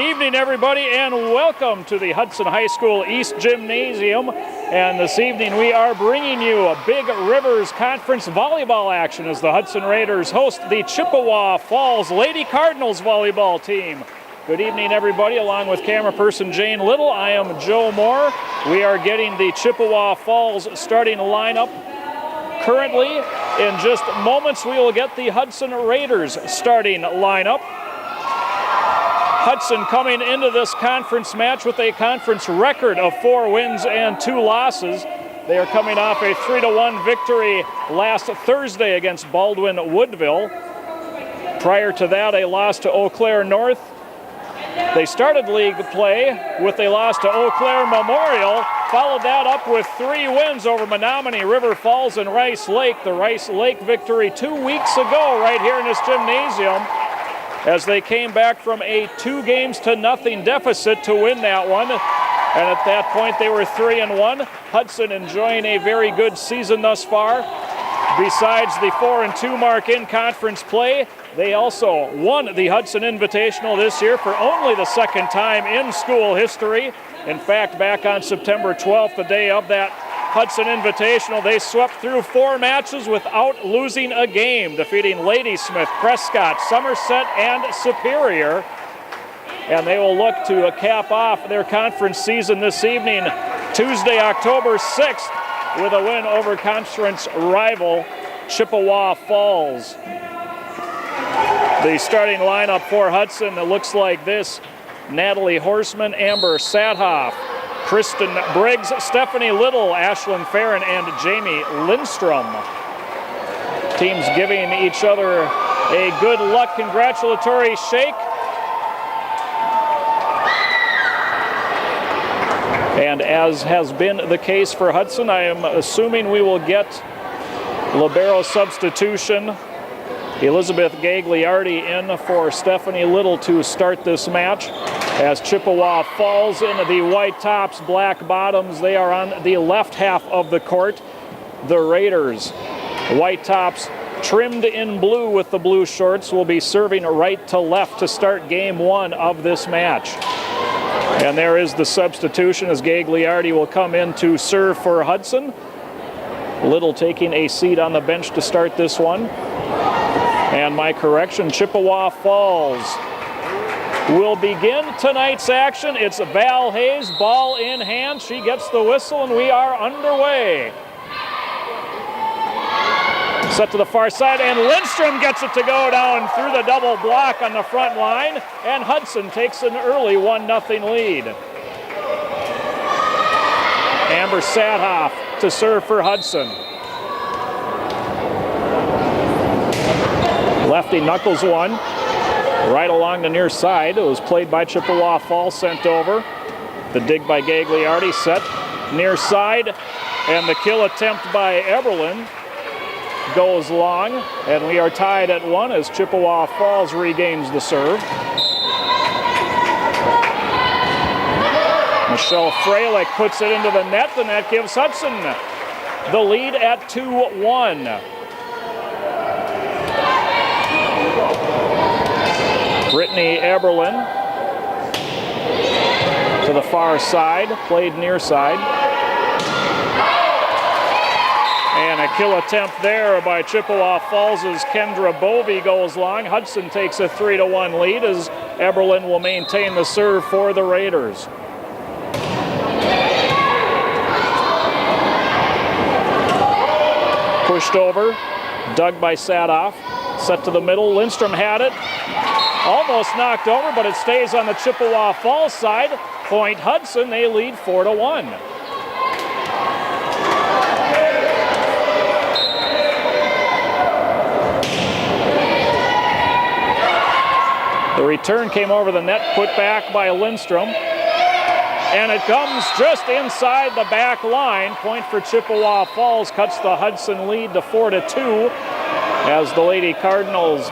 evening, everybody, and welcome to the Hudson High School East Gymnasium. And this evening we are bringing you a Big Rivers Conference volleyball action as the Hudson Raiders host the Chippewa Falls Lady Cardinals volleyball team. Good evening, everybody. Along with camera person Jane Little, I am Joe Moore. We are getting the Chippewa Falls starting lineup. Currently, in just moments, we will get the Hudson Raiders starting lineup. Hudson coming into this conference match with a conference record of 4 wins and 2 losses. They are coming off a 3-1 victory last Thursday against Baldwin Woodville. Prior to that, a loss to Eau Claire North. They started league play with a loss to Eau Claire Memorial, followed that up with 3 wins over Menominee, River Falls, and Rice Lake. The Rice Lake victory 2 weeks ago right here in this gymnasium, as they came back from a 2-0 deficit to win that one. And at that point, they were 3-1. Hudson enjoying a very good season thus far. Besides the 4-2 mark in conference play, they also won the Hudson Invitational this year for only the 2nd time in school history. In fact, back on September 12th, the day of that Hudson Invitational, they swept through 4 matches without losing a game, defeating Ladysmith, Prescott, Somerset, and Superior. And they will look to cap off their conference season this evening, Tuesday, October 6th, with a win over conference rival Chippewa Falls. The starting lineup for Hudson looks like this: Natalie Horseman, Amber Sadhoff, Kristen Briggs, Stephanie Little, Ashlyn Farron, and Jamie Lindstrom. Teams giving each other a good luck congratulatory shake. And as has been the case for Hudson, I am assuming we will get libero substitution. Elizabeth Gagliardi in for Stephanie Little to start this match, as Chippewa Falls in the white tops, black bottoms. They are on the left half of the court. The Raiders, white tops trimmed in blue with the blue shorts, will be serving right to left to start game 1 of this match. And there is the substitution, as Gagliardi will come in to serve for Hudson. Little taking a seat on the bench to start this one. And my correction, Chippewa Falls will begin tonight's action. It's Val Hayes, ball in hand. She gets the whistle, and we are underway. Set to the far side, and Lindstrom gets it to go down through the double block on the front line, and Hudson takes an early 1-0 lead. Amber Sadhoff to serve for Hudson. Lefty knuckles one right along the near side. It was played by Chippewa Falls, sent over. The dig by Gagliardi, set near side, and the kill attempt by Eberlin goes long, and we are tied at 1 as Chippewa Falls regains the serve. Michelle Freilich puts it into the net, and that gives Hudson the lead at 2-1. Brittany Eberlin to the far side, played near side. And a kill attempt there by Chippewa Falls as Kendra Bovey goes long. Hudson takes a 3-1 lead as Eberlin will maintain the serve for the Raiders. Pushed over, dug by Sadhoff, set to the middle. Lindstrom had it. Almost knocked over, but it stays on the Chippewa Falls side. Point Hudson, they lead 4-1. The return came over the net, put back by Lindstrom. And it comes just inside the back line. Point for Chippewa Falls, cuts the Hudson lead to 4-2 as the Lady Cardinals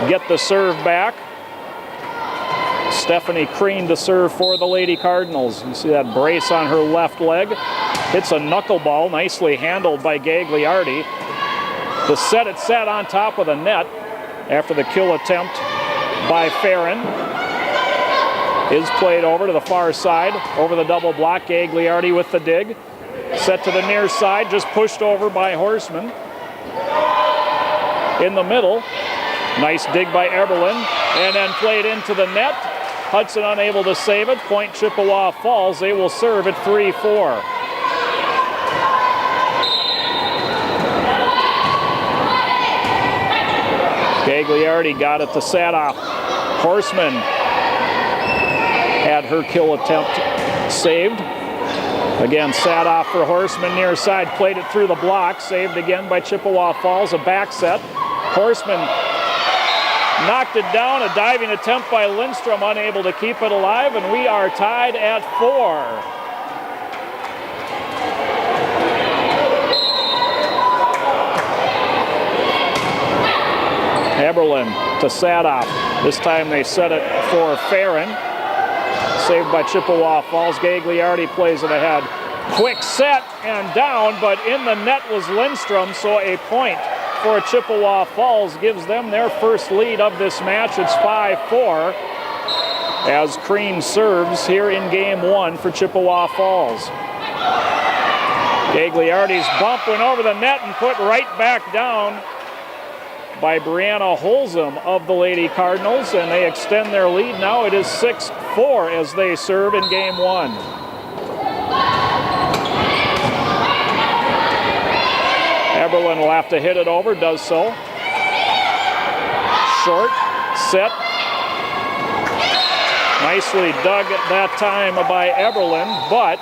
get the serve back. Stephanie Crean to serve for the Lady Cardinals. You see that brace on her left leg. Hits a knuckleball, nicely handled by Gagliardi. The set, it sat on top of the net after the kill attempt by Farron. is played over to the far side, over the double block. Gagliardi with the dig. Set to the near side, just pushed over by Horseman. In the middle, nice dig by Eberlin, and then played into the net. Hudson unable to save it. Point Chippewa Falls. They will serve at 3-4. Gagliardi got it to Sadoff. Horseman had her kill attempt saved. Again, Sadoff for Horseman near side, played it through the block, saved again by Chippewa Falls, a back set. Horseman knocked it down, a diving attempt by Lindstrom, unable to keep it alive, and we are tied at 4. Eberlin to Sadoff. This time they set it for Farron. Saved by Chippewa Falls. Gagliardi plays it ahead. Quick set and down, but in the net was Lindstrom, so a point for Chippewa Falls gives them their first lead of this match. It's 5-4 as Crean serves here in game 1 for Chippewa Falls. Gagliardi's bump went over the net and put right back down by Brianna Holzum of the Lady Cardinals, and they extend their lead. Now it is 6-4 as they serve in game 1. Eberlin will have to hit it over, does so. Short, set. Nicely dug that time by Eberlin, but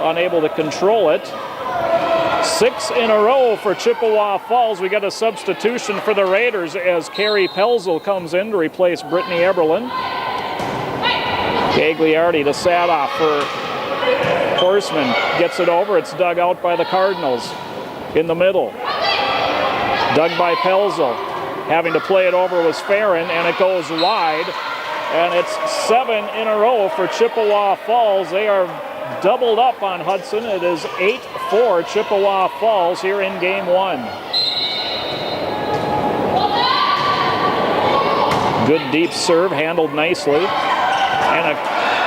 unable to control it. 6 in a row for Chippewa Falls. We got a substitution for the Raiders as Carrie Pelzel comes in to replace Brittany Eberlin. Gagliardi to Sadoff for Horseman. Gets it over. It's dug out by the Cardinals. In the middle. Dug by Pelzel. Having to play it over was Farron, and it goes wide. And it's 7 in a row for Chippewa Falls. They are doubled up on Hudson. It is 8-4 Chippewa Falls here in game 1. Good deep serve, handled nicely. And a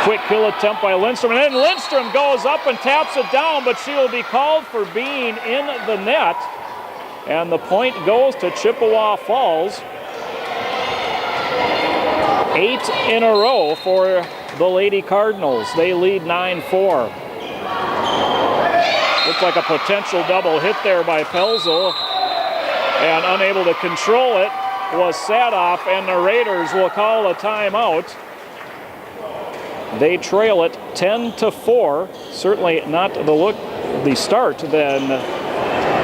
quick kill attempt by Lindstrom. And then Lindstrom goes up and taps it down, but she will be called for being in the net. And the point goes to Chippewa Falls. 8 in a row for the Lady Cardinals. They lead 9-4. Looks like a potential double hit there by Pelzel. And unable to control it was Sadoff, and the Raiders will call a timeout. They trail it 10-4. Certainly not the start than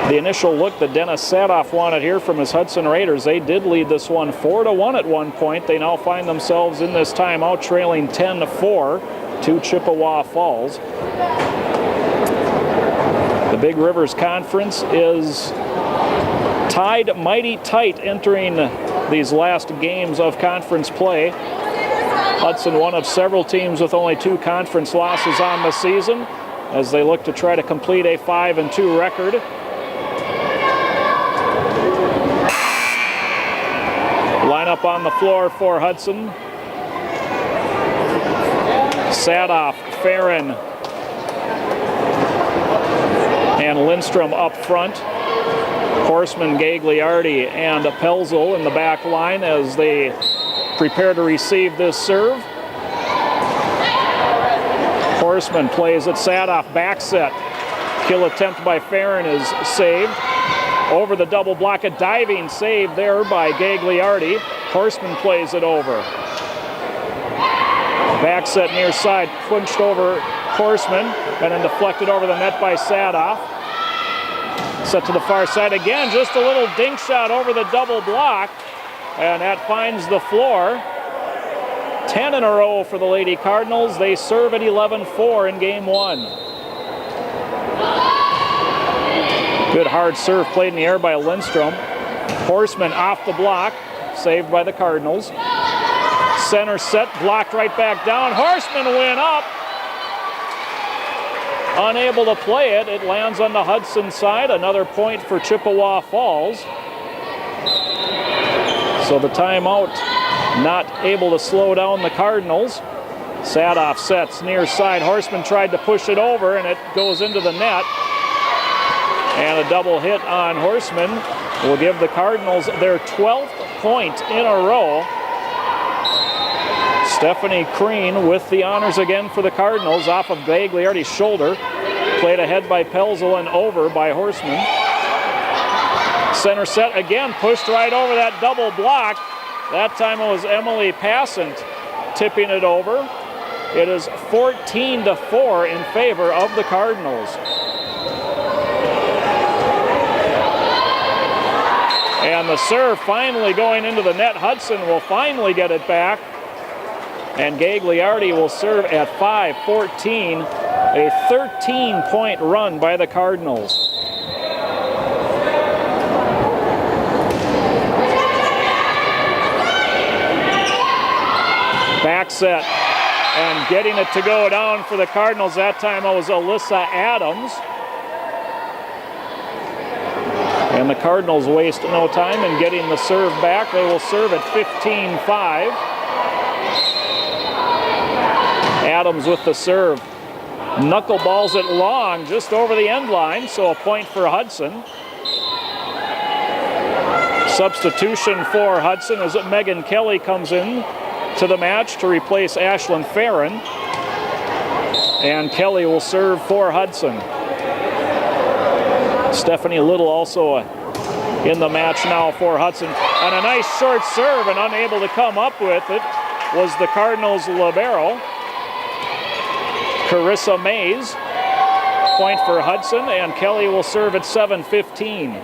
the initial look that Dennis Sadoff wanted here from his Hudson Raiders. They did lead this one 4-1 at one point. They now find themselves in this timeout trailing 10-4 to Chippewa Falls. The Big Rivers Conference is tied mighty tight entering these last games of conference play. Hudson, one of several teams with only 2 conference losses on the season, as they look to try to complete a 5-2 record. Lineup on the floor for Hudson. Sadoff, Farron, and Lindstrom up front. Horseman, Gagliardi, and Pelzel in the back line as they prepare to receive this serve. Horseman plays it. Sadoff back set. Kill attempt by Farron is saved. Over the double block, a diving save there by Gagliardi. Horseman plays it over. Back set near side, punched over Horseman, and then deflected over the net by Sadoff. Set to the far side again, just a little dink shot over the double block, and that finds the floor. 10 in a row for the Lady Cardinals. They serve at 11-4 in game 1. Good hard serve played in the air by Lindstrom. Horseman off the block, saved by the Cardinals. Center set, blocked right back down. Horseman went up. Unable to play it. It lands on the Hudson side. Another point for Chippewa Falls. So the timeout not able to slow down the Cardinals. Sadoff sets near side. Horseman tried to push it over, and it goes into the net. And a double hit on Horseman will give the Cardinals their 12th point in a row. Stephanie Crean with the honors again for the Cardinals off of Gagliardi's shoulder. Played ahead by Pelzel and over by Horseman. Center set again, pushed right over that double block. That time it was Emily Passant tipping it over. It is 14-4 in favor of the Cardinals. And the serve finally going into the net. Hudson will finally get it back. And Gagliardi will serve at 5-14, a 13-point run by the Cardinals. Back set, and getting it to go down for the Cardinals. That time it was Alyssa Adams. And the Cardinals waste no time in getting the serve back. They will serve at 15-5. Adams with the serve. Knuckleballs it long, just over the end line, so a point for Hudson. Substitution for Hudson as Megan Kelly comes in to the match to replace Ashlyn Farron. And Kelly will serve for Hudson. Stephanie Little also in the match now for Hudson. And a nice short serve, and unable to come up with it was the Cardinals' libero, Carissa Mays. Point for Hudson, and Kelly will serve at 7-15.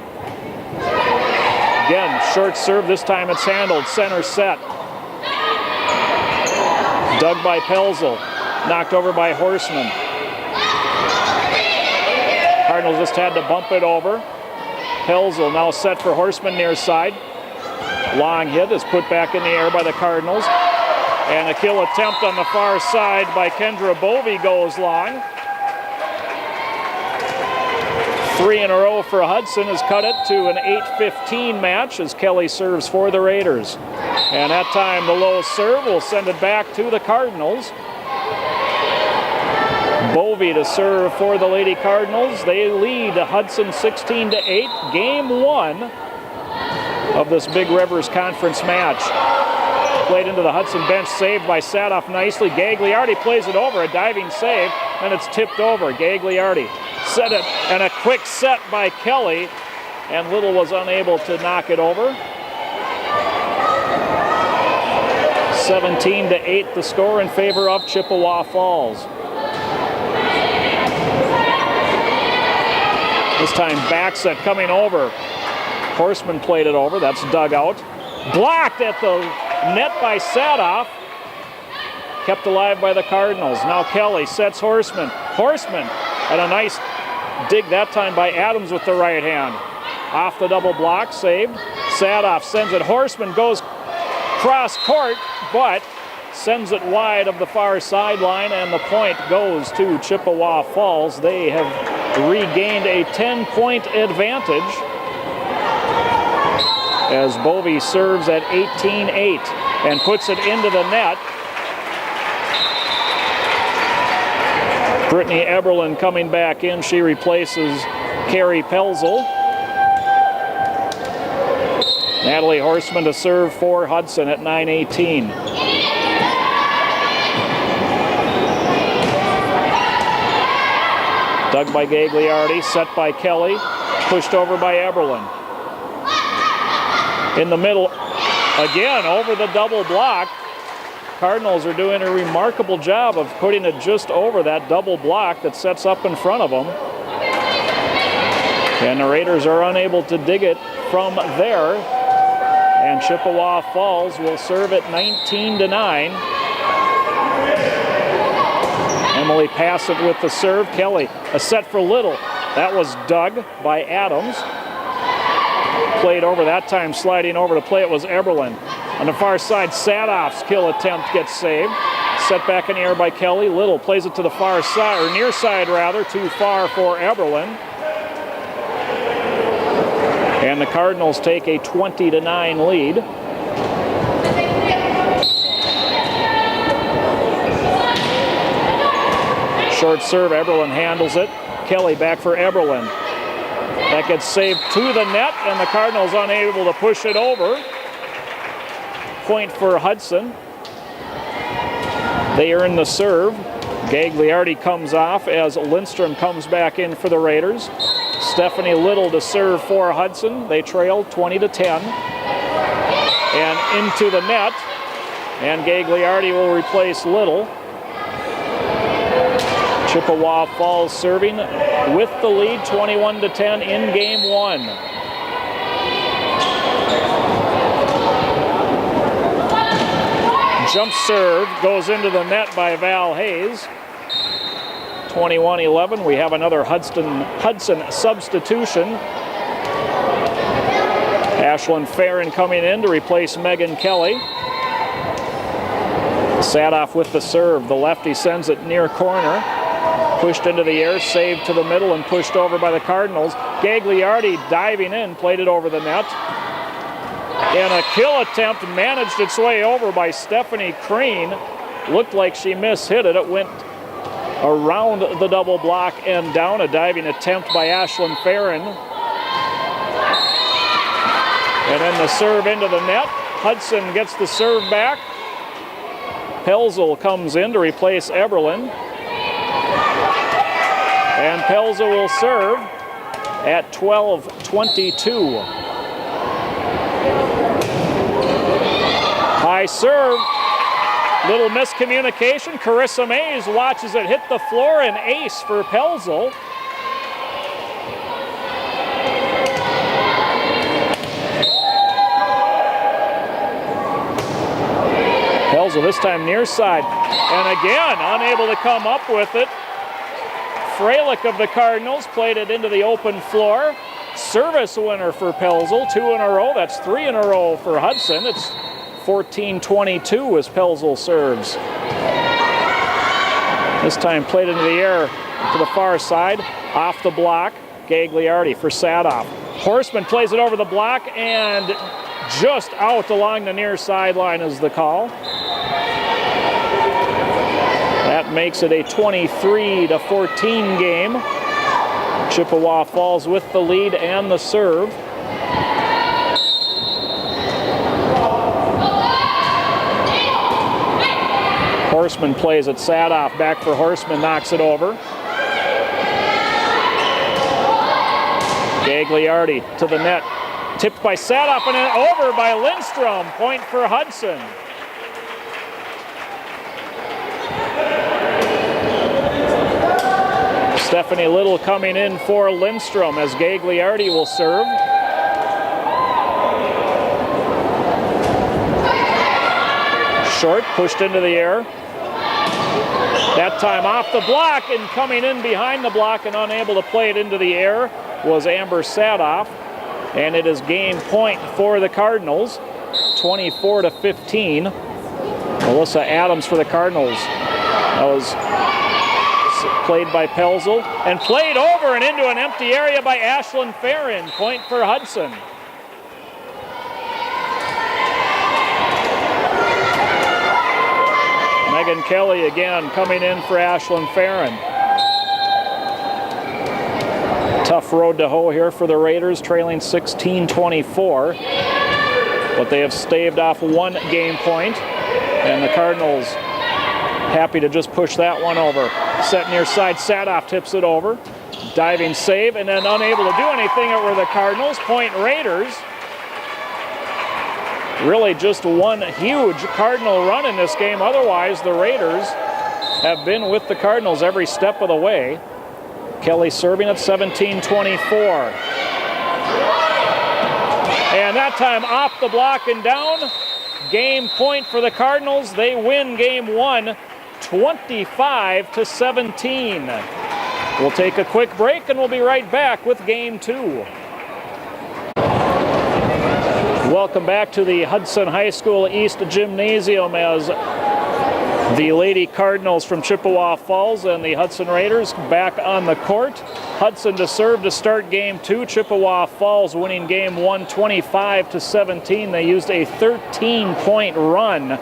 Again, short serve, this time it's handled, center set. Dug by Pelzel, knocked over by Horseman. Cardinals just had to bump it over. Pelzel now set for Horseman near side. Long hit is put back in the air by the Cardinals. And a kill attempt on the far side by Kendra Bovey goes long. 3 in a row for Hudson has cut it to an 8-15 match as Kelly serves for the Raiders. And that time the low serve will send it back to the Cardinals. Bovey to serve for the Lady Cardinals. They lead Hudson 16-8. Game 1 of this Big Rivers Conference match. Played into the Hudson bench, saved by Sadoff nicely. Gagliardi plays it over, a diving save, and it's tipped over. Gagliardi set it, and a quick set by Kelly, and Little was unable to knock it over. 17-8 the score in favor of Chippewa Falls. This time back set coming over. Horseman played it over, that's dug out. Blocked at the net by Sadoff. Kept alive by the Cardinals. Now Kelly sets Horseman. Horseman, and a nice dig that time by Adams with the right hand. Off the double block, saved. Sadoff sends it. Horseman goes cross court, but sends it wide of the far sideline, and the point goes to Chippewa Falls. They have regained a 10-point advantage as Bovey serves at 18-8 and puts it into the net. Brittany Eberlin coming back in. She replaces Carrie Pelzel. Natalie Horseman to serve for Hudson at 9-18. Dug by Gagliardi, set by Kelly, pushed over by Eberlin. In the middle, again, over the double block. Cardinals are doing a remarkable job of putting it just over that double block that sets up in front of them. And the Raiders are unable to dig it from there. And Chippewa Falls will serve at 19-9. Emily Passant with the serve. Kelly, a set for Little. That was dug by Adams. Played over that time, sliding over to play it was Eberlin. On the far side, Sadoff's kill attempt gets saved. Set back in the air by Kelly. Little plays it to the far side, or near side rather, too far for Eberlin. And the Cardinals take a 20-9 lead. Short serve, Eberlin handles it. Kelly back for Eberlin. That gets saved to the net, and the Cardinals unable to push it over. Point for Hudson. They earn the serve. Gagliardi comes off as Lindstrom comes back in for the Raiders. Stephanie Little to serve for Hudson. They trail 20-10. And into the net. And Gagliardi will replace Little. Chippewa Falls serving with the lead 21-10 in game one. Jump serve goes into the net by Val Hayes. 21-11. We have another Hudson substitution. Ashlyn Farron coming in to replace Megan Kelly. Sadoff with the serve. The lefty sends it near corner. Pushed into the air, saved to the middle, and pushed over by the Cardinals. Gagliardi diving in, played it over the net. And a kill attempt managed its way over by Stephanie Crane. Looked like she mishit it. It went around the double block and down. A diving attempt by Ashlyn Farron. And then the serve into the net. Hudson gets the serve back. Pelzel comes in to replace Eberlin. And Pelzel will serve at 12-22. High serve. Little miscommunication. Carissa Mays watches it hit the floor, and ace for Pelzel. Pelzel this time near side. And again, unable to come up with it. Freilich of the Cardinals played it into the open floor. Service winner for Pelzel, 2 in a row. That's 3 in a row for Hudson. It's 14-22 as Pelzel serves. This time played into the air to the far side. Off the block, Gagliardi for Sadoff. Horseman plays it over the block and just out along the near sideline is the call. That makes it a 23-14 game. Chippewa Falls with the lead and the serve. Horseman plays it. Sadoff back for Horseman, knocks it over. Gagliardi to the net. Tipped by Sadoff and then over by Lindstrom. Point for Hudson. Stephanie Little coming in for Lindstrom as Gagliardi will serve. Short, pushed into the air. That time off the block, and coming in behind the block and unable to play it into the air was Amber Sadoff. And it is game point for the Cardinals, 24-15. Melissa Adams for the Cardinals. That was played by Pelzel and played over and into an empty area by Ashlyn Farron. Point for Hudson. Megan Kelly again coming in for Ashlyn Farron. Tough road to hoe here for the Raiders, trailing 16-24. But they have staved off 1 game point, and the Cardinals happy to just push that one over. Set near side, Sadoff tips it over. Diving save, and then unable to do anything. It were the Cardinals. Point Raiders. Really just one huge Cardinal run in this game. Otherwise, the Raiders have been with the Cardinals every step of the way. Kelly serving at 17-24. And that time off the block and down. Game point for the Cardinals. They win game 1, 25-17. We'll take a quick break and we'll be right back with game 2. Welcome back to the Hudson High School East Gymnasium as the Lady Cardinals from Chippewa Falls and the Hudson Raiders back on the court. Hudson to serve to start game 2. Chippewa Falls winning game 1, 25-17. They used a 13-point run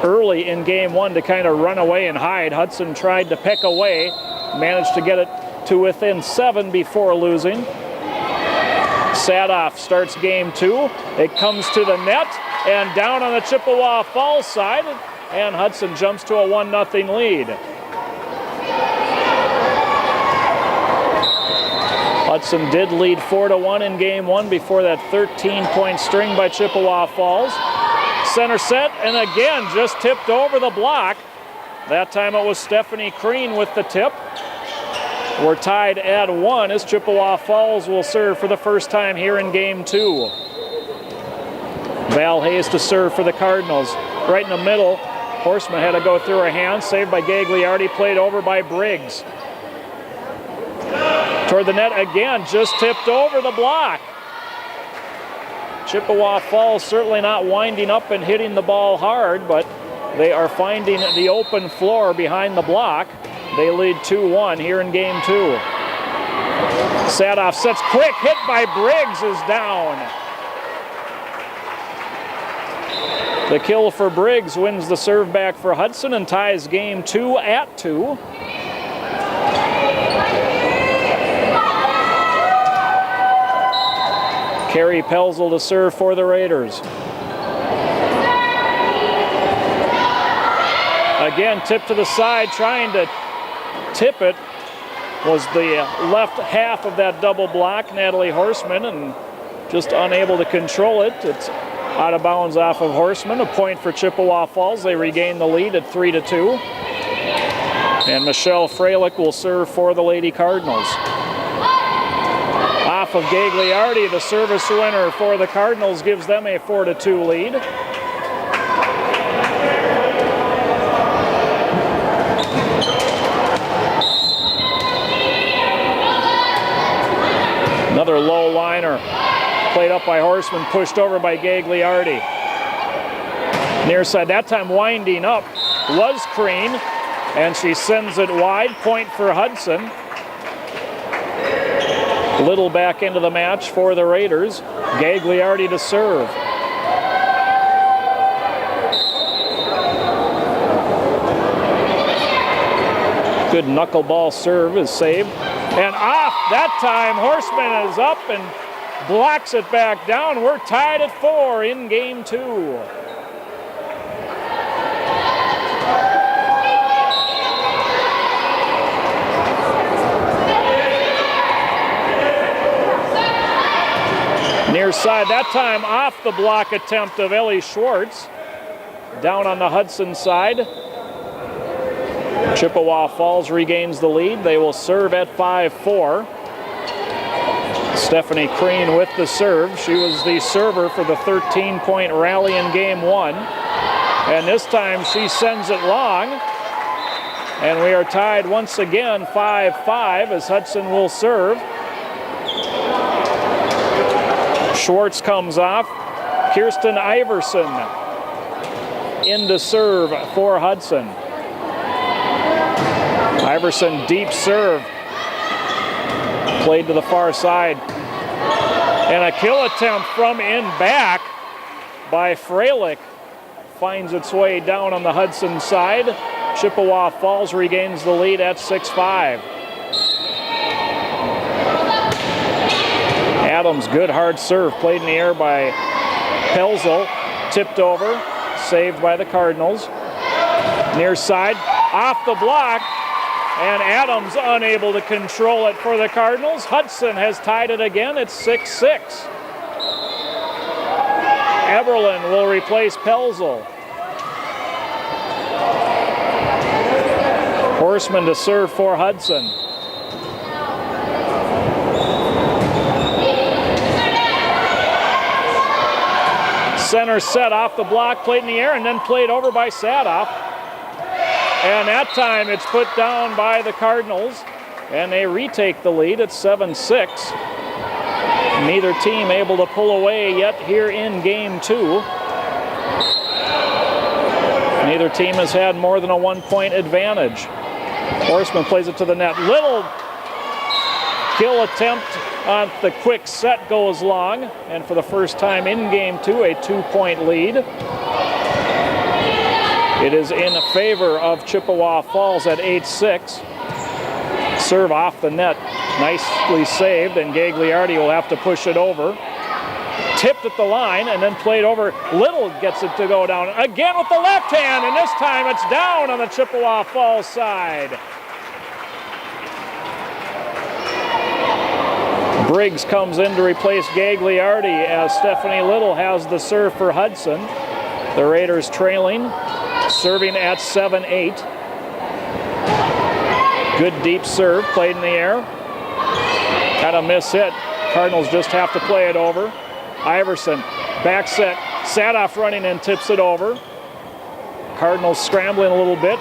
early in game 1 to kind of run away and hide. Hudson tried to pick away, managed to get it to within 7 before losing. Sadoff starts game 2. It comes to the net and down on the Chippewa Falls side, and Hudson jumps to a 1-0 lead. Hudson did lead 4-1 in game 1 before that 13-point string by Chippewa Falls. Center set, and again just tipped over the block. That time it was Stephanie Crean with the tip. We're tied at 1 as Chippewa Falls will serve for the first time here in game 2. Val Hayes to serve for the Cardinals. Right in the middle, Horseman had to go through her hands, saved by Gagliardi, played over by Briggs. Toward the net again, just tipped over the block. Chippewa Falls certainly not winding up and hitting the ball hard, but they are finding the open floor behind the block. They lead 2-1 here in game 2. Sadoff sets quick, hit by Briggs is down. The kill for Briggs wins the serve back for Hudson and ties game 2 at 2. Carrie Pelzel to serve for the Raiders. Again, tip to the side, trying to tip it was the left half of that double block, Natalie Horseman, and just unable to control it. It's out of bounds off of Horseman. A point for Chippewa Falls. They regain the lead at 3-2. And Michelle Freilich will serve for the Lady Cardinals. Off of Gagliardi, the service winner for the Cardinals gives them a 4-2 lead. Another low liner, played up by Horseman, pushed over by Gagliardi. Near side, that time winding up was Crean, and she sends it wide. Point for Hudson. Little back into the match for the Raiders. Gagliardi to serve. Good knuckleball serve is saved. And off that time, Horseman is up and blocks it back down. We're tied at 4 in game 2. Near side, that time off the block attempt of Ellie Schwartz. Down on the Hudson side. Chippewa Falls regains the lead. They will serve at 5-4. Stephanie Crean with the serve. She was the server for the 13-point rally in game 1. And this time she sends it long. And we are tied once again 5-5 as Hudson will serve. Schwartz comes off. Kirsten Iverson in to serve for Hudson. Iverson deep serve. Played to the far side. And a kill attempt from in back by Freilich finds its way down on the Hudson side. Chippewa Falls regains the lead at 6-5. Adams, good hard serve, played in the air by Pelzel, tipped over, saved by the Cardinals. Near side, off the block, and Adams unable to control it for the Cardinals. Hudson has tied it again, it's 6-6. Eberlin will replace Pelzel. Horseman to serve for Hudson. Center set off the block, played in the air, and then played over by Sadoff. And that time it's put down by the Cardinals, and they retake the lead at 7-6. Neither team able to pull away yet here in game 2. Neither team has had more than a 1-point advantage. Horseman plays it to the net. Little kill attempt on the quick set goes long, and for the first time in game 2, a 2-point lead. It is in favor of Chippewa Falls at 8-6. Serve off the net, nicely saved, and Gagliardi will have to push it over. Tipped at the line and then played over. Little gets it to go down again with the left hand, and this time it's down on the Chippewa Falls side. Briggs comes in to replace Gagliardi as Stephanie Little has the serve for Hudson. The Raiders trailing, serving at 7-8. Good deep serve, played in the air. Got a miss hit. Cardinals just have to play it over. Iverson, back set, Sadoff running and tips it over. Cardinals scrambling a little bit.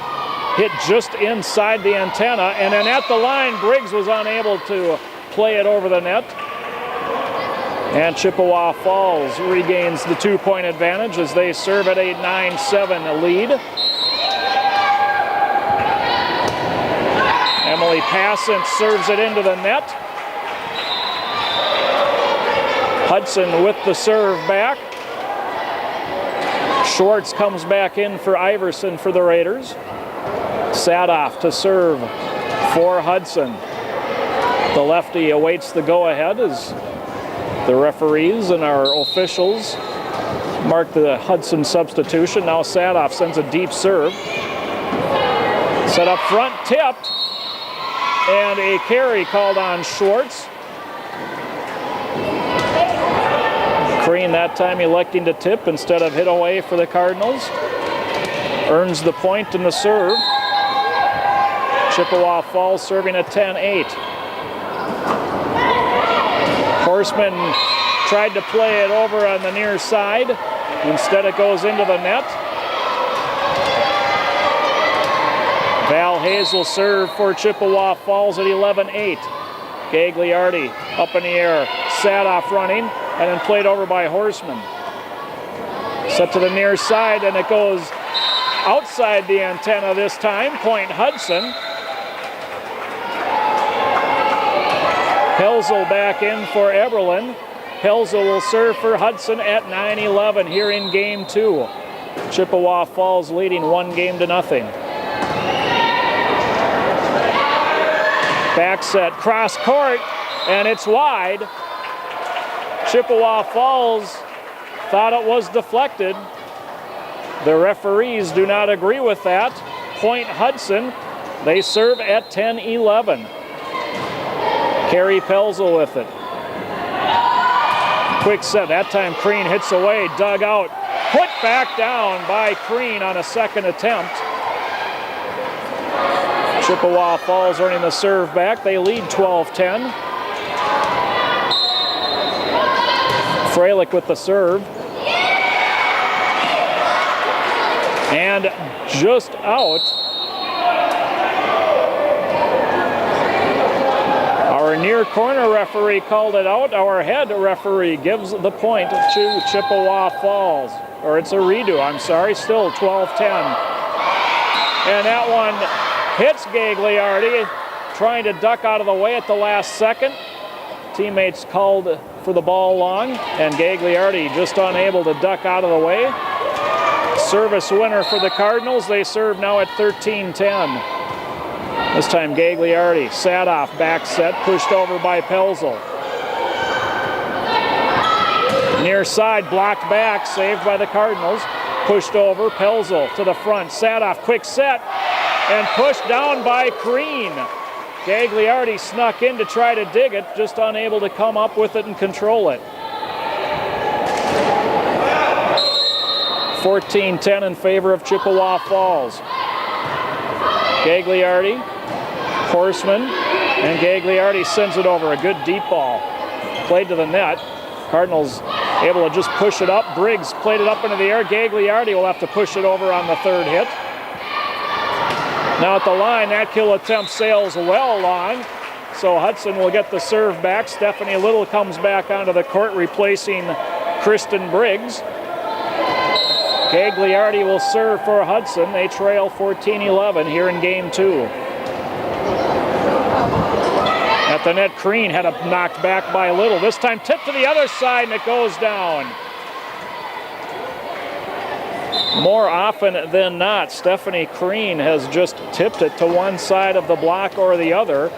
Hit just inside the antenna, and then at the line, Briggs was unable to play it over the net. And Chippewa Falls regains the 2-point advantage as they serve at a 9-7 lead. Emily Passant serves it into the net. Hudson with the serve back. Schwartz comes back in for Iverson for the Raiders. Sadoff to serve for Hudson. The lefty awaits the go-ahead as the referees and our officials mark the Hudson substitution. Now Sadoff sends a deep serve. Set up front, tipped, and a carry called on Schwartz. Green that time electing to tip instead of hit away for the Cardinals. Earns the point in the serve. Chippewa Falls serving at 10-8. Horseman tried to play it over on the near side. Instead it goes into the net. Val Hazel serve for Chippewa Falls at 11-8. Gagliardi up in the air. Sadoff running and then played over by Horseman. Set to the near side and it goes outside the antenna this time. Point Hudson. Pelzel back in for Eberlin. Pelzel will serve for Hudson at 9-11 here in game 2. Chippewa Falls leading 1-0. Back set, cross court, and it's wide. Chippewa Falls thought it was deflected. The referees do not agree with that. Point Hudson. They serve at 10-11. Carrie Pelzel with it. Quick set. That time Crean hits away, dug out. Put back down by Crean on a second attempt. Chippewa Falls earning the serve back. They lead 12-10. Freilich with the serve. And just out. Our near corner referee called it out. Our head referee gives the point to Chippewa Falls. Or it's a redo, I'm sorry. Still 12-10. And that one hits Gagliardi, trying to duck out of the way at the last second. Teammates called for the ball long, and Gagliardi just unable to duck out of the way. Service winner for the Cardinals. They serve now at 13-10. This time Gagliardi, Sadoff back set, pushed over by Pelzel. Near side, blocked back, saved by the Cardinals. Pushed over, Pelzel to the front. Sadoff, quick set, and pushed down by Crean. Gagliardi snuck in to try to dig it, just unable to come up with it and control it. 14-10 in favor of Chippewa Falls. Gagliardi, Horseman, and Gagliardi sends it over. A good deep ball. Played to the net. Cardinals able to just push it up. Briggs played it up into the air. Gagliardi will have to push it over on the third hit. Now at the line, that kill attempt sails well long. So Hudson will get the serve back. Stephanie Little comes back onto the court, replacing Kristen Briggs. Gagliardi will serve for Hudson. They trail 14-11 here in game 2. At the net, Crean had it knocked back by Little. This time tipped to the other side and it goes down. More often than not, Stephanie Crean has just tipped it to one side of the block or the other.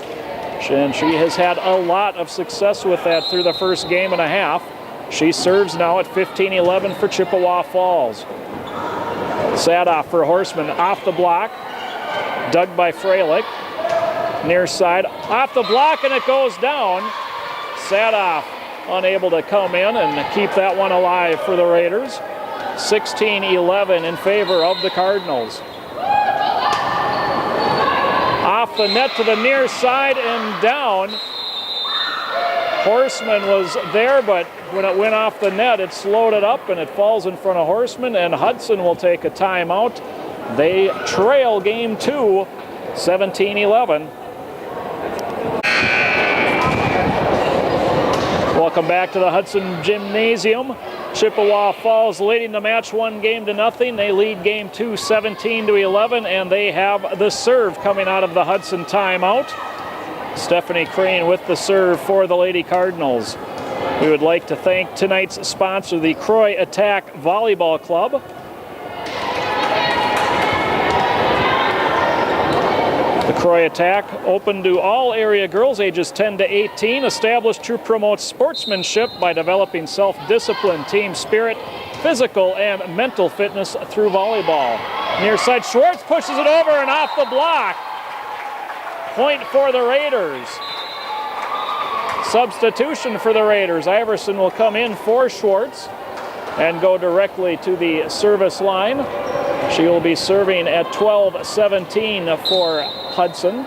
And she has had a lot of success with that through the first game and a half. She serves now at 15-11 for Chippewa Falls. Sadoff for Horseman, off the block, dug by Freilich. Near side, off the block, and it goes down. Sadoff unable to come in and keep that one alive for the Raiders. 16-11 in favor of the Cardinals. Off the net to the near side and down. Horseman was there, but when it went off the net, it slowed it up and it falls in front of Horseman, and Hudson will take a timeout. They trail game 2, 17-11. Welcome back to the Hudson Gymnasium. Chippewa Falls leading the match 1-0. They lead game 2 17-11, and they have the serve coming out of the Hudson timeout. Stephanie Crane with the serve for the Lady Cardinals. We would like to thank tonight's sponsor, the Croy Attack Volleyball Club. The Croy Attack, open to all area girls ages 10 to 18, established to promote sportsmanship by developing self-discipline, team spirit, physical and mental fitness through volleyball. Near side, Schwartz pushes it over and off the block. Point for the Raiders. Substitution for the Raiders. Iverson will come in for Schwartz and go directly to the service line. She will be serving at 12-17 for Hudson.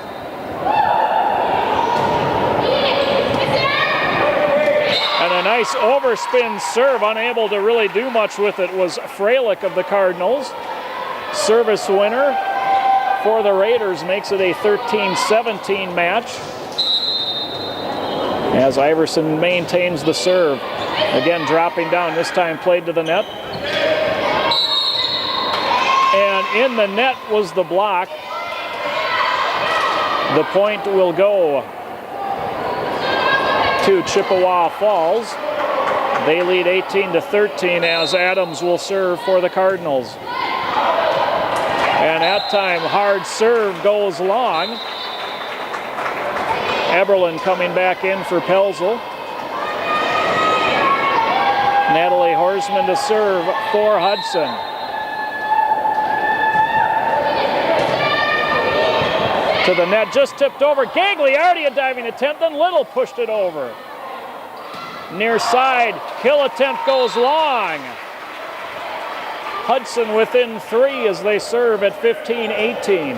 And a nice overspin serve. Unable to really do much with it was Freilich of the Cardinals. Service winner for the Raiders makes it a 13-17 match as Iverson maintains the serve. Again, dropping down, this time played to the net. And in the net was the block. The point will go to Chippewa Falls. They lead 18-13 as Adams will serve for the Cardinals. And that time, hard serve goes long. Eberlin coming back in for Pelzel. Natalie Horseman to serve for Hudson. To the net, just tipped over. Gagliardi, a diving attempt, then Little pushed it over. Near side, kill attempt goes long. Hudson within 3 as they serve at 15-18.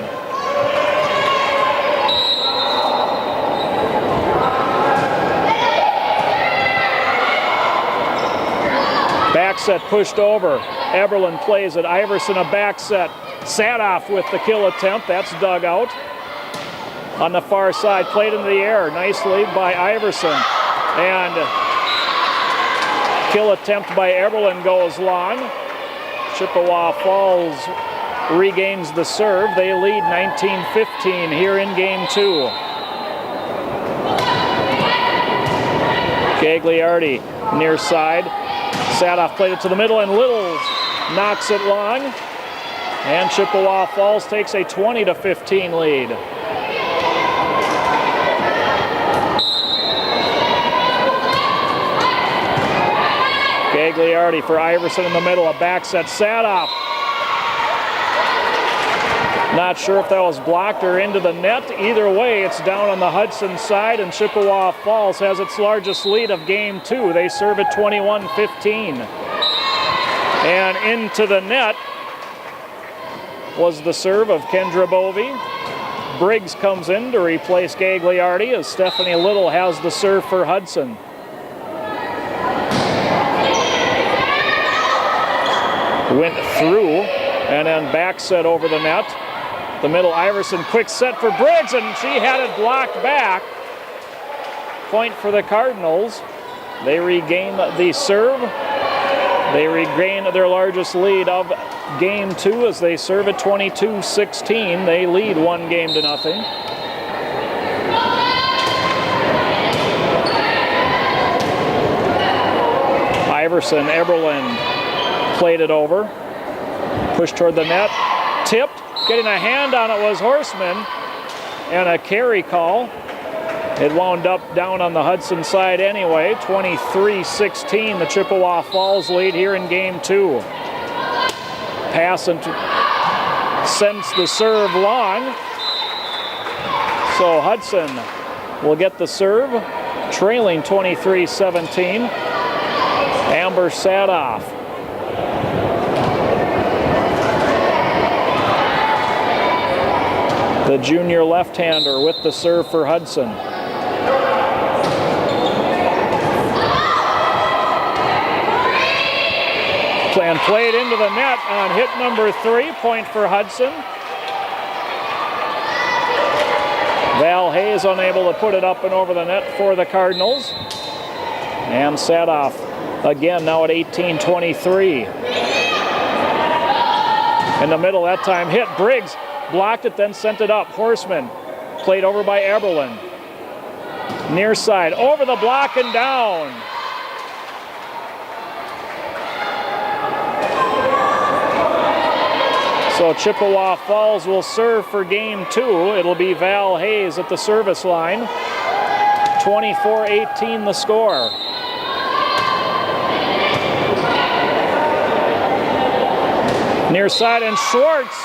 Back set pushed over. Eberlin plays it. Iverson a back set. Sadoff with the kill attempt. That's dug out. On the far side, played into the air nicely by Iverson. And kill attempt by Eberlin goes long. Chippewa Falls regains the serve. They lead 19-15 here in game 2. Gagliardi near side. Sadoff played it to the middle, and Little knocks it long. And Chippewa Falls takes a 20-15 lead. Gagliardi for Iverson in the middle, a back set, Sadoff. Not sure if that was blocked or into the net. Either way, it's down on the Hudson side, and Chippewa Falls has its largest lead of game 2. They serve at 21-15. And into the net was the serve of Kendra Bovey. Briggs comes in to replace Gagliardi as Stephanie Little has the serve for Hudson. Went through and then back set over the net. The middle, Iverson, quick set for Briggs, and she had it blocked back. Point for the Cardinals. They regain the serve. They regain their largest lead of game 2 as they serve at 22-16. They lead 1-0. Iverson, Eberlin played it over. Pushed toward the net. Tipped. Getting a hand on it was Horseman. And a carry call. It wound up down on the Hudson side anyway. 23-16, the Chippewa Falls lead here in game 2. Pass and sends the serve long. So Hudson will get the serve, trailing 23-17. Amber Sadoff. The junior left-hander with the serve for Hudson. And played into the net on hit number 3, point for Hudson. Val Hayes unable to put it up and over the net for the Cardinals. And Sadoff again now at 18-23. In the middle that time, hit Briggs, blocked it, then sent it up. Horseman played over by Eberlin. Near side, over the block and down. So Chippewa Falls will serve for game 2. It'll be Val Hayes at the service line. 24-18 the score. Near side, and Schwartz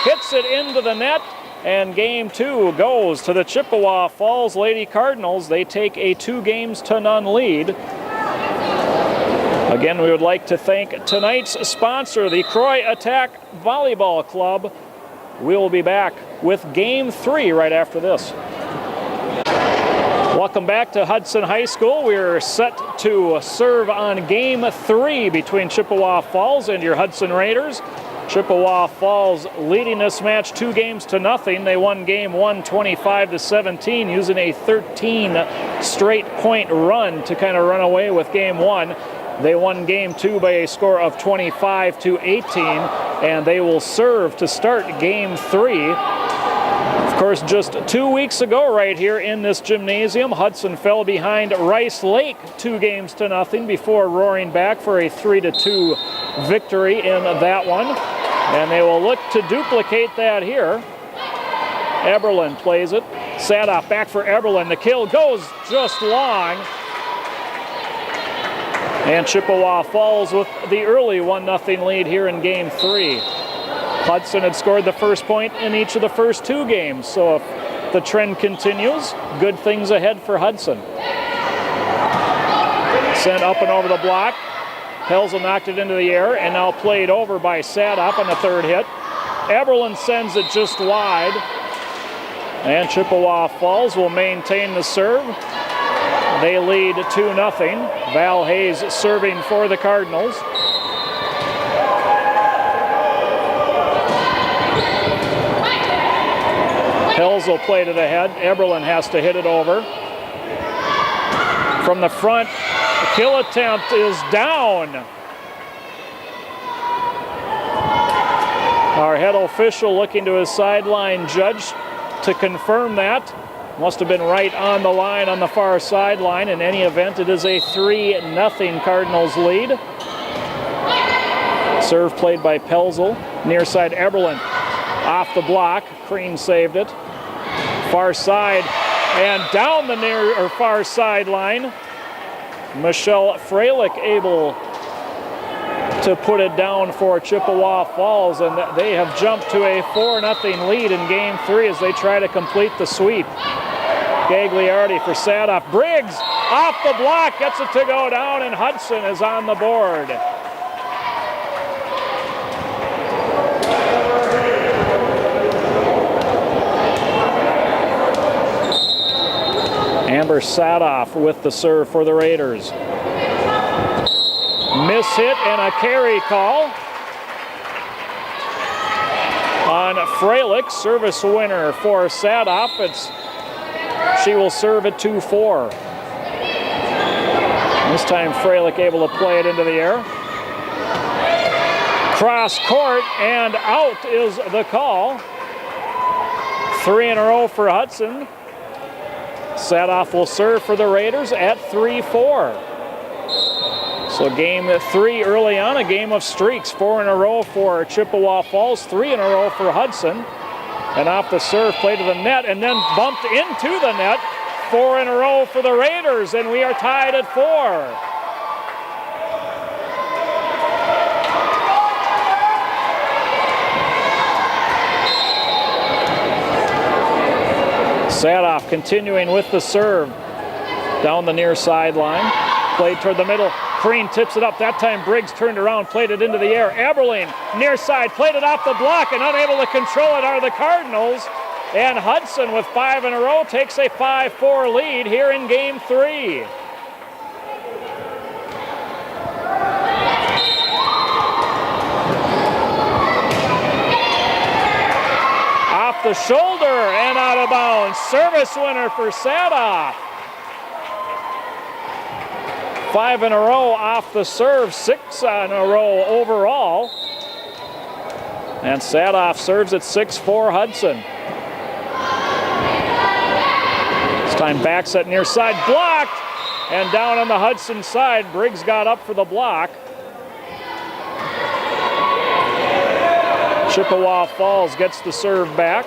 hits it into the net, and game 2 goes to the Chippewa Falls Lady Cardinals. They take a 2-0 lead. Again, we would like to thank tonight's sponsor, the Croy Attack Volleyball Club. We'll be back with game 3 right after this. Welcome back to Hudson High School. We're set to serve on game 3 between Chippewa Falls and your Hudson Raiders. Chippewa Falls leading this match 2-0. They won game 1 25-17 using a 13 straight point run to kind of run away with game 1. They won game 2 by a score of 25-18, and they will serve to start game 3. Of course, just 2 weeks ago right here in this gymnasium, Hudson fell behind Rice Lake 2-0 before roaring back for a 3-2 victory in that one. And they will look to duplicate that here. Eberlin plays it. Sadoff back for Eberlin. The kill goes just long. And Chippewa Falls with the early 1-0 lead here in game 3. Hudson had scored the first point in each of the first 2 games. So if the trend continues, good things ahead for Hudson. Sent up and over the block. Pelzel knocked it into the air and now played over by Sadoff on the 3rd hit. Eberlin sends it just wide. And Chippewa Falls will maintain the serve. They lead 2-0. Val Hayes serving for the Cardinals. Pelzel played it ahead. Eberlin has to hit it over. From the front, the kill attempt is down. Our head official looking to his sideline judge to confirm that. Must have been right on the line on the far sideline. In any event, it is a 3-0 Cardinals lead. Serve played by Pelzel. Near side, Eberlin off the block. Crean saved it. Far side and down the near or far sideline. Michelle Freilich able to put it down for Chippewa Falls, and they have jumped to a 4-0 lead in game 3 as they try to complete the sweep. Gagliardi for Sadoff. Briggs off the block, gets it to go down, and Hudson is on the board. Amber Sadoff with the serve for the Raiders. Miss hit and a carry call on Freilich. Service winner for Sadoff. She will serve at 2-4. This time Freilich able to play it into the air. Cross court and out is the call. 3 in a row for Hudson. Sadoff will serve for the Raiders at 3-4. So game 3 early on, a game of streaks. 4 in a row for Chippewa Falls, 3 in a row for Hudson. And off the serve, play to the net, and then bumped into the net 4 in a row for the Raiders, and we are tied at 4. Sadoff continuing with the serve down the near sideline. Played toward the middle. Crean tips it up. That time Briggs turned around, played it into the air. Eberlein near side, played it off the block, and unable to control it are the Cardinals. And Hudson with 5 in a row takes a 5-4 lead here in game 3. Off the shoulder and out of bounds. Service winner for Sadoff. 5 in a row off the serve, 6 in a row overall. And Sadoff serves at 6-4 Hudson. This time back set near side, blocked, and down on the Hudson side, Briggs got up for the block. Chippewa Falls gets the serve back.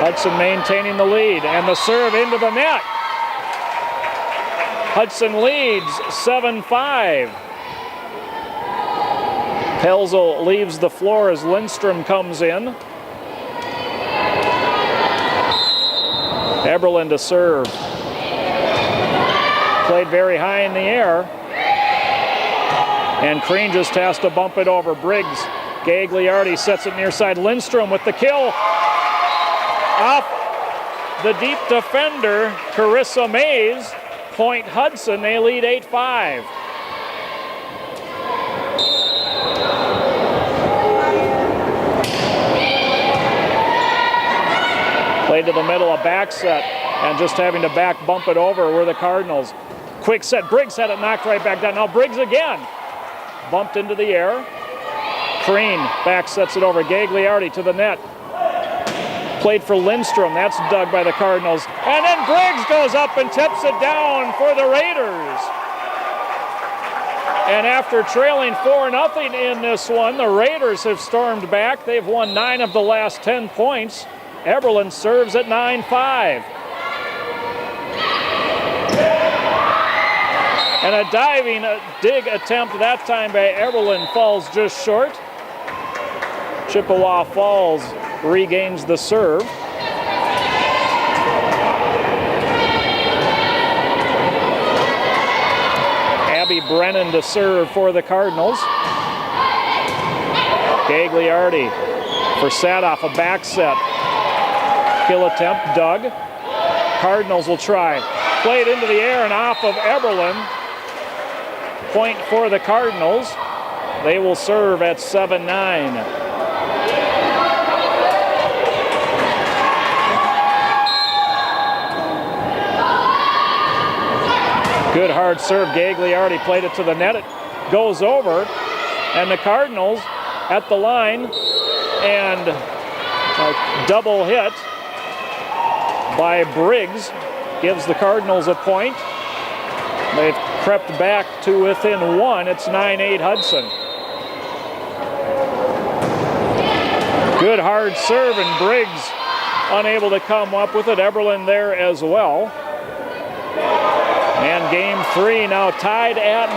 Hudson maintaining the lead, and the serve into the net. Hudson leads 7-5. Pelzel leaves the floor as Lindstrom comes in. Eberlein to serve. Played very high in the air. And Crean just has to bump it over. Briggs, Gagliardi sets it near side. Lindstrom with the kill. Off the deep defender, Carissa Mays. Point Hudson, they lead 8-5. Played to the middle, a back set, and just having to back bump it over were the Cardinals. Quick set, Briggs had it knocked right back down. Now Briggs again. Bumped into the air. Crean back sets it over. Gagliardi to the net. Played for Lindstrom. That's dug by the Cardinals. And then Briggs goes up and tips it down for the Raiders. And after trailing 4-0 in this one, the Raiders have stormed back. They've won 9 of the last 10 points. Eberlein serves at 9-5. And a diving dig attempt that time by Eberlein falls just short. Chippewa Falls regains the serve. Abby Brennan to serve for the Cardinals. Gagliardi for Sadoff, a back set. Kill attempt, dug. Cardinals will try. Played into the air and off of Eberlein. Point for the Cardinals. They will serve at 7-9. Good hard serve. Gagliardi played it to the net. It goes over. And the Cardinals at the line. And a double hit by Briggs gives the Cardinals a point. They've crept back to within 1. It's 9-8 Hudson. Good hard serve, and Briggs unable to come up with it. Eberlein there as well. And game 3 now tied at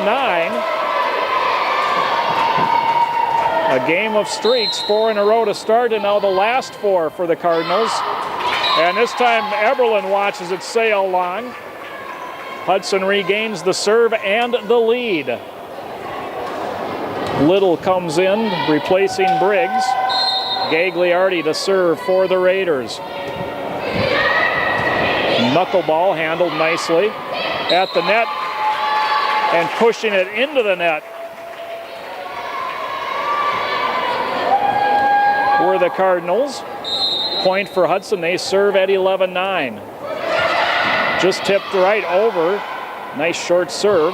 9. A game of streaks, 4 in a row to start, and now the last 4 for the Cardinals. And this time Eberlein watches it sail long. Hudson regains the serve and the lead. Little comes in, replacing Briggs. Gagliardi to serve for the Raiders. Knuckleball handled nicely at the net and pushing it into the net were the Cardinals. Point for Hudson, they serve at 11-9. Just tipped right over. Nice short serve.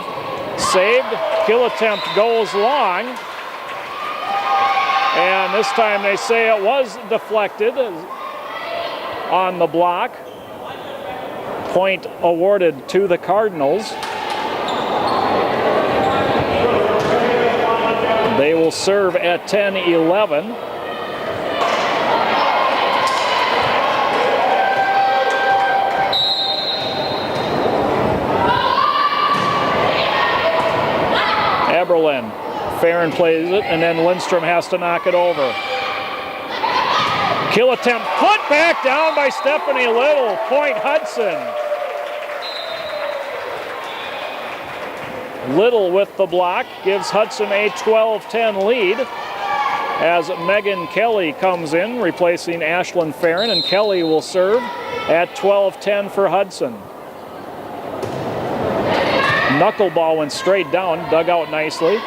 Saved. Kill attempt goes long. And this time they say it was deflected on the block. Point awarded to the Cardinals. They will serve at 10-11. Eberlin. Farron plays it, and then Lindstrom has to knock it over. Kill attempt, put back down by Stephanie Little. Point Hudson. Little with the block gives Hudson a 12-10 lead as Megan Kelly comes in, replacing Ashlyn Farron, and Kelly will serve at 12-10 for Hudson. Knuckleball went straight down, dug out nicely.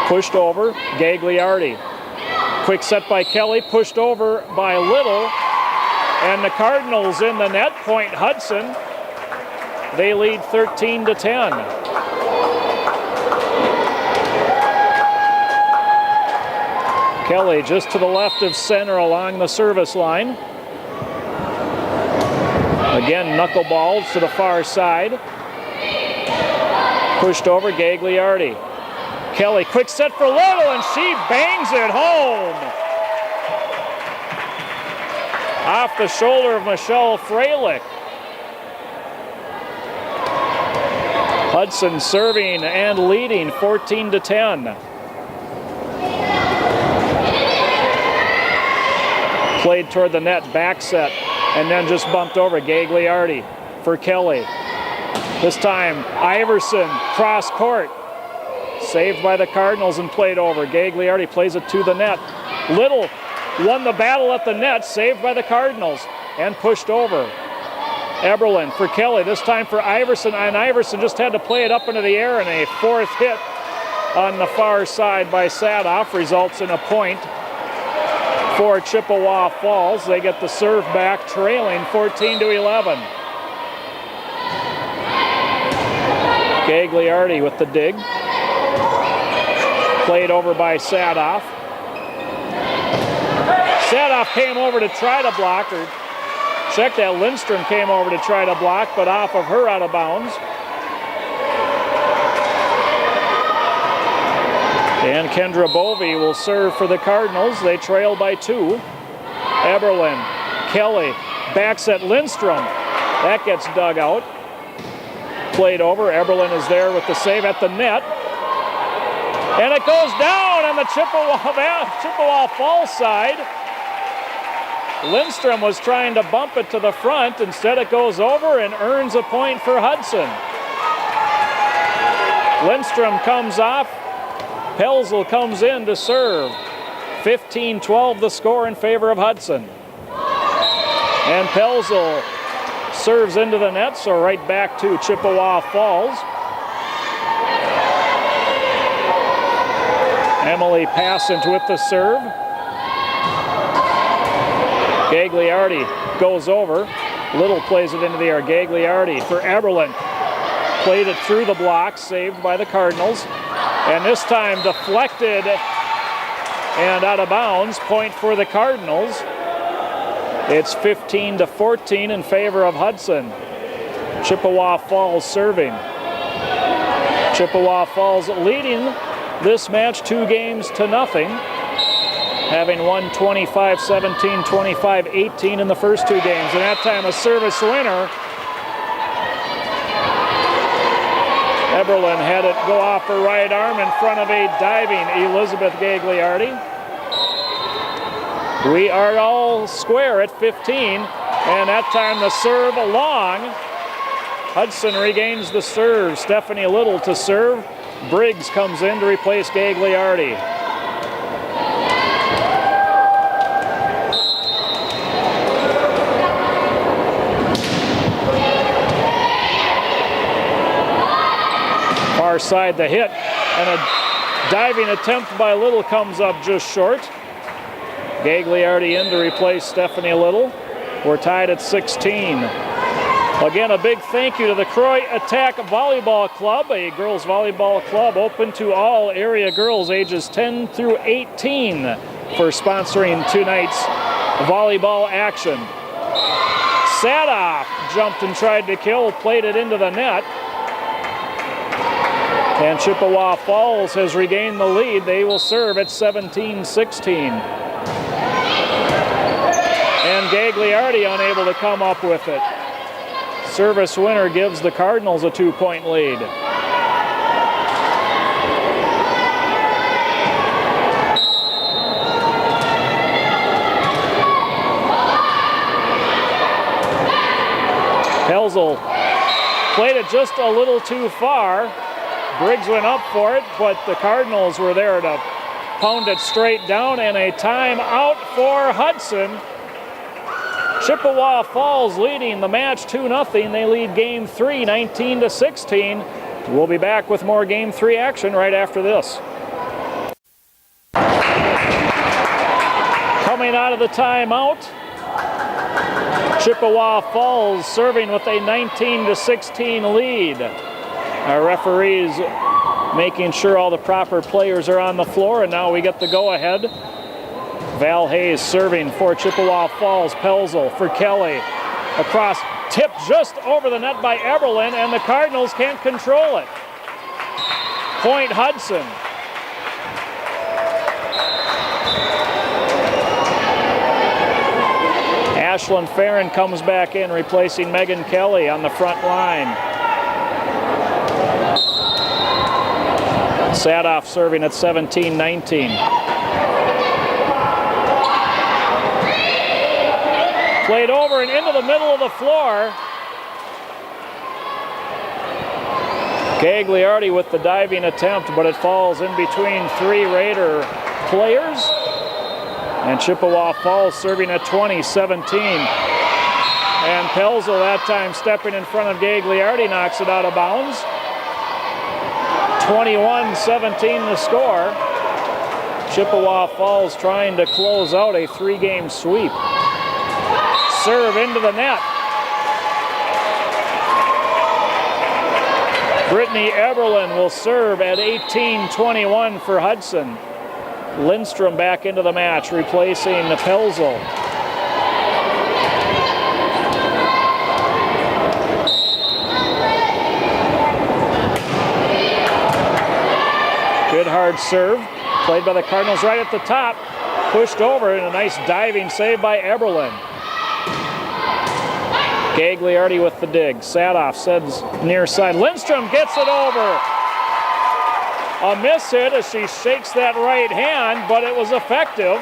Pushed over, Gagliardi. Quick set by Kelly, pushed over by Little. And the Cardinals in the net, point Hudson. They lead 13-10. Kelly just to the left of center along the service line. Again, knuckleballs to the far side. Pushed over, Gagliardi. Kelly, quick set for Little, and she bangs it home. Off the shoulder of Michelle Freilich. Hudson serving and leading 14-10. Played toward the net, back set, and then just bumped over. Gagliardi for Kelly. This time, Iverson, cross court. Saved by the Cardinals and played over. Gagliardi plays it to the net. Little won the battle at the net, saved by the Cardinals, and pushed over. Eberlin for Kelly, this time for Iverson, and Iverson just had to play it up into the air, and a fourth hit on the far side by Sadoff results in a point for Chippewa Falls. They get the serve back, trailing 14-11. Gagliardi with the dig. Played over by Sadoff. Sadoff came over to try to block her. Check that, Lindstrom came over to try to block, but off of her out of bounds. And Kendra Bovey will serve for the Cardinals. They trail by 2. Eberlin, Kelly, backs at Lindstrom. That gets dug out. Played over, Eberlin is there with the save at the net. And it goes down on the Chippewa Falls side. Lindstrom was trying to bump it to the front. Instead it goes over and earns a point for Hudson. Lindstrom comes off. Pelzel comes in to serve. 15-12 the score in favor of Hudson. And Pelzel serves into the net, so right back to Chippewa Falls. Emily Passant with the serve. Gagliardi goes over. Little plays it into the air. Gagliardi for Eberlin. Played it through the block, saved by the Cardinals. And this time deflected and out of bounds. Point for the Cardinals. It's 15-14 in favor of Hudson. Chippewa Falls serving. Chippewa Falls leading this match 2-0, having won 25-17, 25-18 in the first 2 games. And that time a service winner. Eberlin had it go off her right arm in front of a diving Elizabeth Gagliardi. We are all square at 15, and that time the serve long. Hudson regains the serve. Stephanie Little to serve. Briggs comes in to replace Gagliardi. Far side the hit, and a diving attempt by Little comes up just short. Gagliardi in to replace Stephanie Little. We're tied at 16. Again, a big thank you to the Croy Attack Volleyball Club, a girls volleyball club open to all area girls ages 10 through 18 for sponsoring tonight's volleyball action. Sadoff jumped and tried to kill, played it into the net. And Chippewa Falls has regained the lead. They will serve at 17-16. And Gagliardi unable to come up with it. Service winner gives the Cardinals a 2-point lead. just a little too far. Briggs went up for it, but the Cardinals were there to pound it straight down, and a timeout for Hudson. Chippewa Falls leading the match 2-0. They lead Game 3, 19-16. We'll be back with more Game 3 action right after this. Coming out of the timeout, Chippewa Falls serving with a 19-16 lead. Our referees making sure all the proper players are on the floor, and now we get the go-ahead. Val Hayes serving for Chippewa Falls. Pelzel for Kelly. Across, tipped just over the net by Eberlin, and the Cardinals can't control it. Point Hudson. Ashlyn Farron comes back in, replacing Megan Kelly on the front line. Sadoff serving at 17-19. Played over and into the middle of the floor. Gagliardi with the diving attempt, but it falls in between three Raider players. And Chippewa Falls serving at 20-17. And Pelzel that time stepping in front of Gagliardi knocks it out of bounds. 21-17 the score. Chippewa Falls trying to close out a three-game sweep. Serve into the net. Brittany Eberlin will serve at 18-21 for Hudson. Lindstrom back into the match, replacing Pelzel. Good hard serve, played by the Cardinals right at the top. Pushed over, and a nice diving save by Eberlin. Gagliardi with the dig. Sadoff sends near side. Lindstrom gets it over. A miss hit as she shakes that right hand, but it was effective.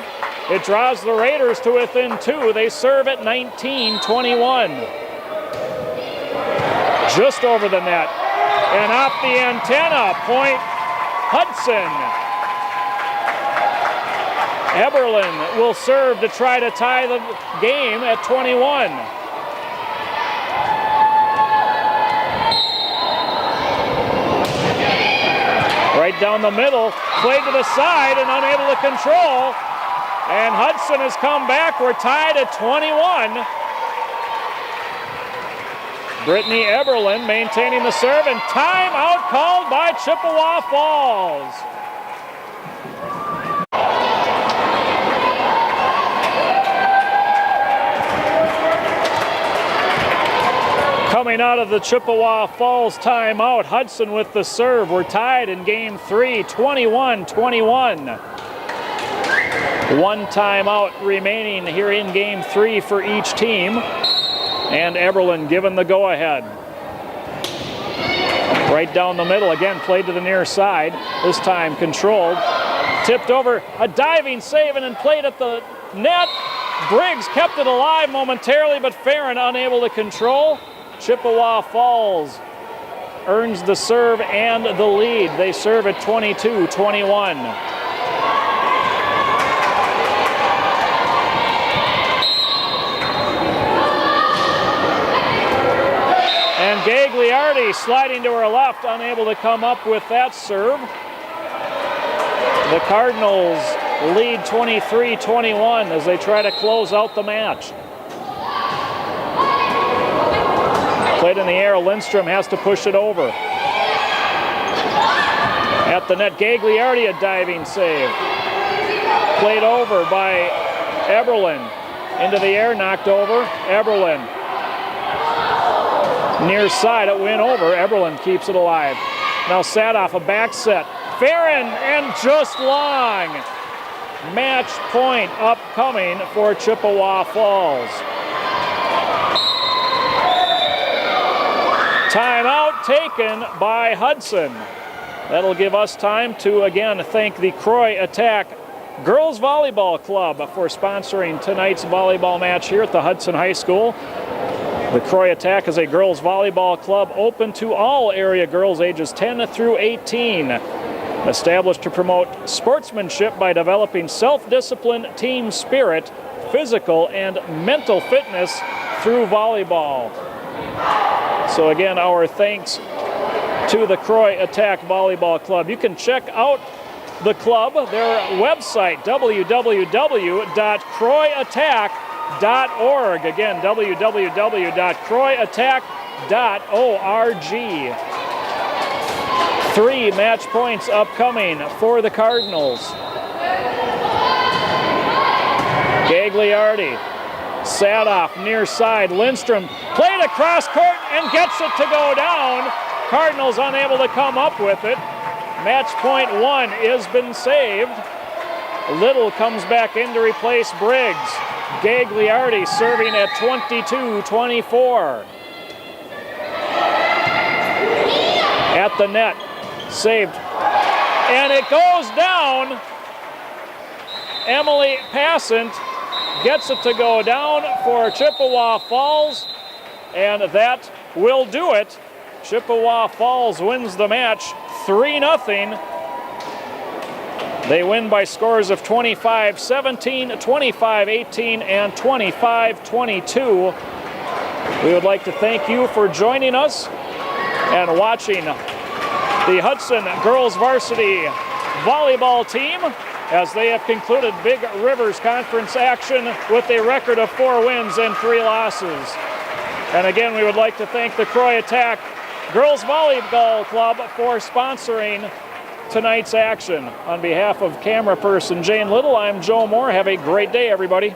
It draws the Raiders to within two. They serve at 19-21. Just over the net. And off the antenna. Point Hudson. Eberlin will serve to try to tie the game at 21. Right down the middle, played to the side and unable to control. And Hudson has come back. We're tied at 21. Brittany Eberlin maintaining the serve, and timeout called by Chippewa Falls. Coming out of the Chippewa Falls timeout, Hudson with the serve. We're tied in Game 3, 21-21. One timeout remaining here in Game 3 for each team. And Eberlin given the go-ahead. Right down the middle, again played to the near side. This time controlled. Tipped over, a diving save, and then played at the net. Briggs kept it alive momentarily, but Farron unable to control. Chippewa Falls earns the serve and the lead. They serve at 22-21. And Gagliardi sliding to her left, unable to come up with that serve. The Cardinals lead 23-21 as they try to close out the match. Played in the air, Lindstrom has to push it over. At the net, Gagliardi, a diving save. Played over by Eberlin. Into the air, knocked over, Eberlin. Near side, it went over, Eberlin keeps it alive. Now Sadoff, a back set. Farron, and just long. Match point upcoming for Chippewa Falls. Timeout taken by Hudson. That'll give us time to again thank the Croy Attack Girls Volleyball Club for sponsoring tonight's volleyball match here at the Hudson High School. The Croy Attack is a girls volleyball club open to all area girls ages 10 through 18. Established to promote sportsmanship by developing self-discipline, team spirit, physical and mental fitness through volleyball. So again, our thanks to the Croy Attack Volleyball Club. You can check out the club, their website, www.croyattack.org. Again, www.croyattack.org. 3 match points upcoming for the Cardinals. Gagliardi, Sadoff near side. Lindstrom played across court and gets it to go down. Cardinals unable to come up with it. Match point 1 has been saved. Little comes back in to replace Briggs. Gagliardi serving at 22-24. At the net, saved. And it goes down. Emily Passant gets it to go down for Chippewa Falls, and that will do it. Chippewa Falls wins the match 3-0. They win by scores of 25-17, 25-18, and 25-22. We would like to thank you for joining us and watching the Hudson girls varsity volleyball team as they have concluded Big Rivers Conference action with a record of 4 wins and 3 losses. And again, we would like to thank the Croy Attack Girls Volleyball Club for sponsoring tonight's action. On behalf of camera person Jane Little, I'm Joe Moore. Have a great day, everybody.